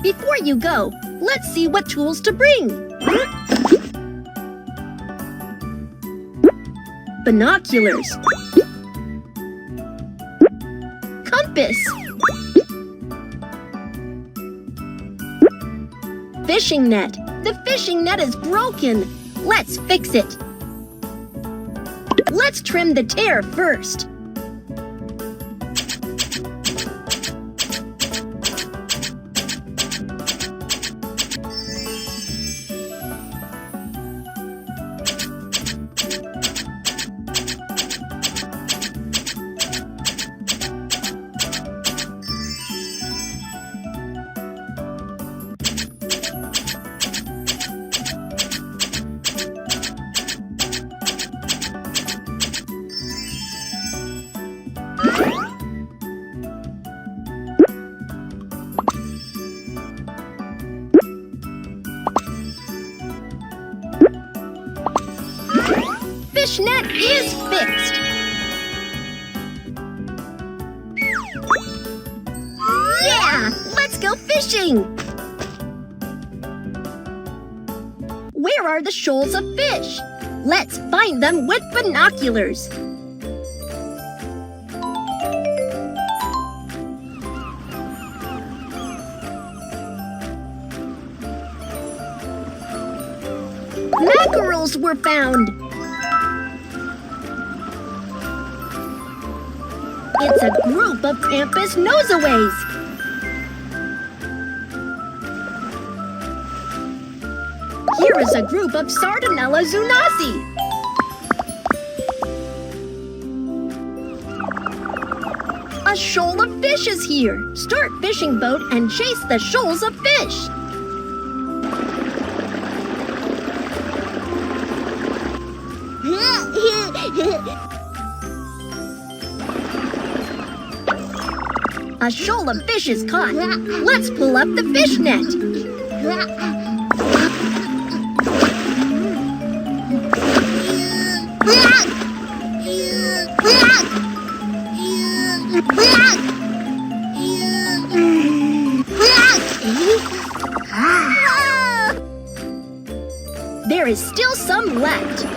Before you go, let's see what tools to bring. Binoculars. Compass. Fishing net. The fishing net is broken. Let's fix it. Let's trim the tear first. Fish net is fixed. Yeah! Let's go fishing! Where are the shoals of fish? Let's find them with binoculars. Mackerels were found. It's a group of campus nosaways. Here is a group of Sardinella zunasi. A shoal of fish is here. Start fishing boat and chase the shoals of fish. A shoal of fish is caught. Let's pull up the fish net. There is still some left.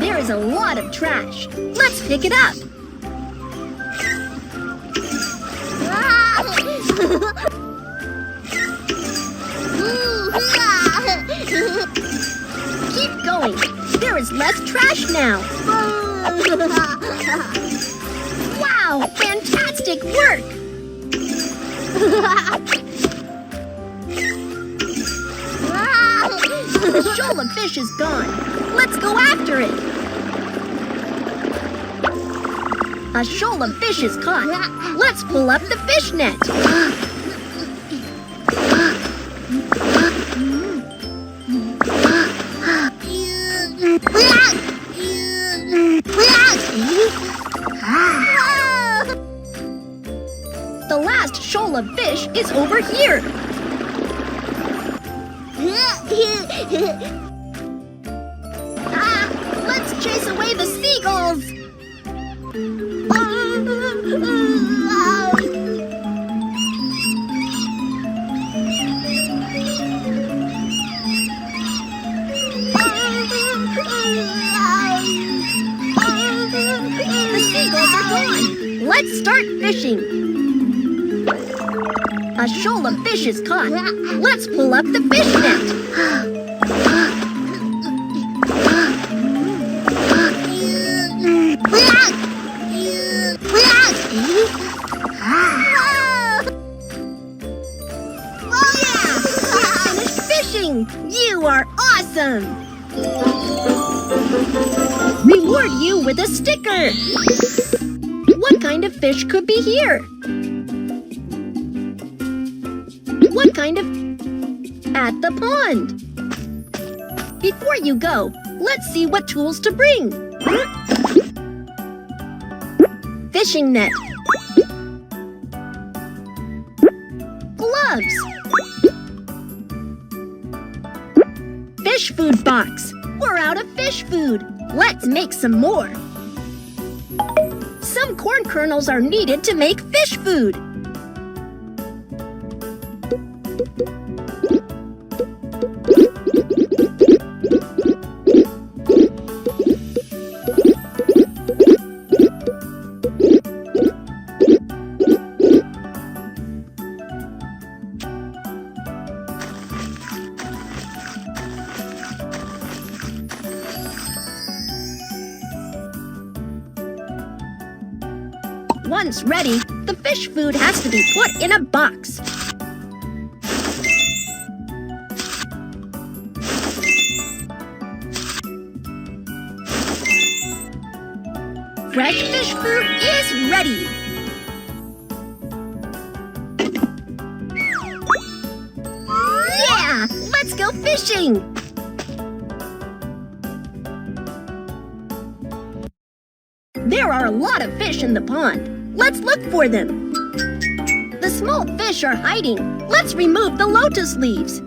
There is a lot of trash. Let's pick it up. Keep going. There is less trash now. Wow, fantastic work! The shoal of fish is gone. Let's go after it. A shoal of fish is caught. Let's pull up the fish net. The last shoal of fish is over here. Let's chase away the seagulls. The seagulls are gone. Let's start fishing. A shoal of fish is caught. Let's pull up the fish net. Finished fishing! You are awesome! Reward you with a sticker! What kind of fish could be here? What kind of... At the pond. Before you go, let's see what tools to bring. Fishing net. Gloves. Fish food box. We're out of fish food. Let's make some more. Some Some corn kernels are needed to make fish food. Once ready, the fish food has to be put in a box. Fresh fish food is ready. Yeah! Let's go fishing! There are a lot of fish in the pond. Let's look for them. The small fish are hiding. Let's remove the lotus leaves.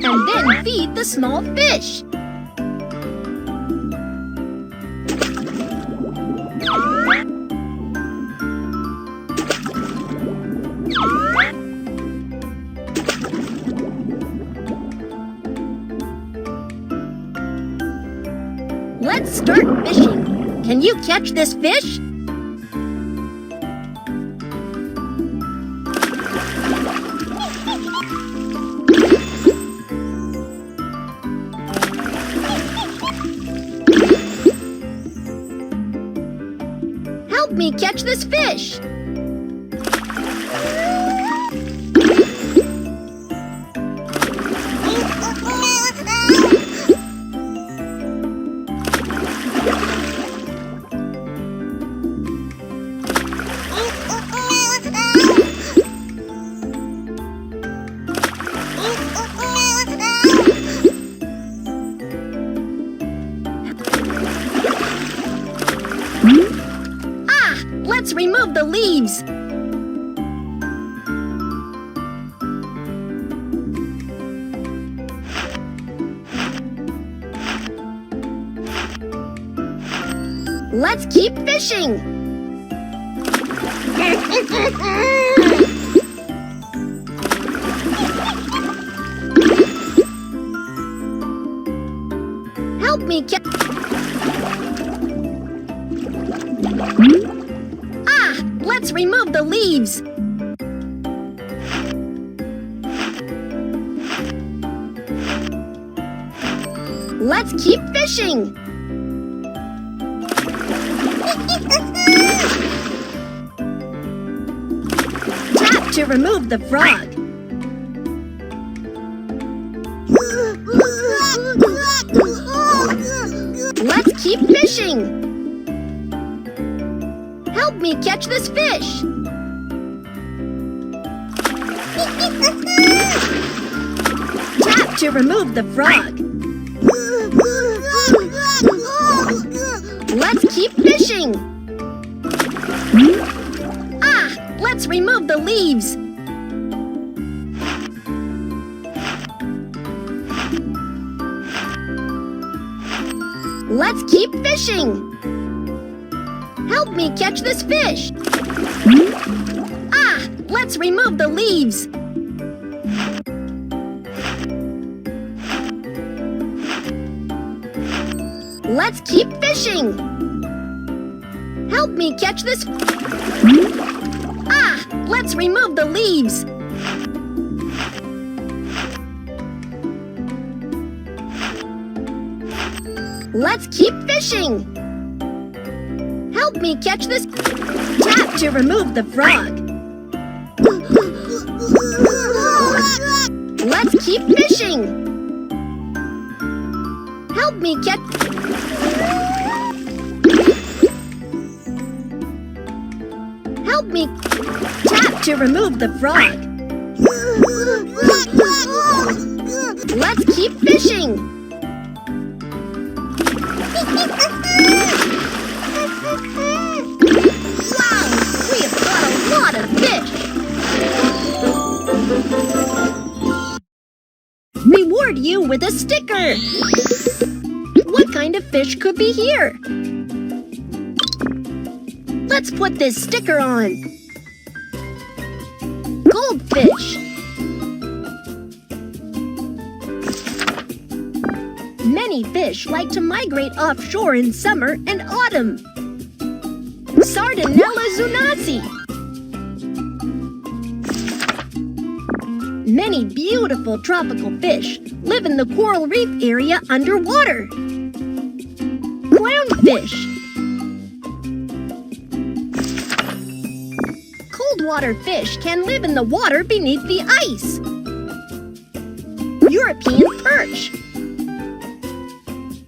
And then feed the small fish. Let's start fishing. Can you catch this fish? Help me catch this fish. Let's remove the leaves. Let's keep fishing. Help me catch. Let's remove the leaves. Let's keep fishing. Tap to remove the frog. Let's keep fishing. Help me catch this fish. Tap to remove the frog. Let's keep fishing. Let's remove the leaves. Let's keep fishing. Help me catch this fish. Let's remove the leaves. Let's keep fishing. Help me catch this. Let's remove the leaves. Let's keep fishing. Help me catch this. Tap to remove the frog. Let's keep fishing. Help me catch. Help me. Tap to remove the frog. Let's keep fishing. one with a sticker. What kind of fish could be here? Let's put this sticker on. Goldfish. Many fish like to migrate offshore in summer and autumn. Sardinella zunasi. Many beautiful tropical fish live in the coral reef area underwater. Clownfish. Cold water fish can live in the water beneath the ice. European perch.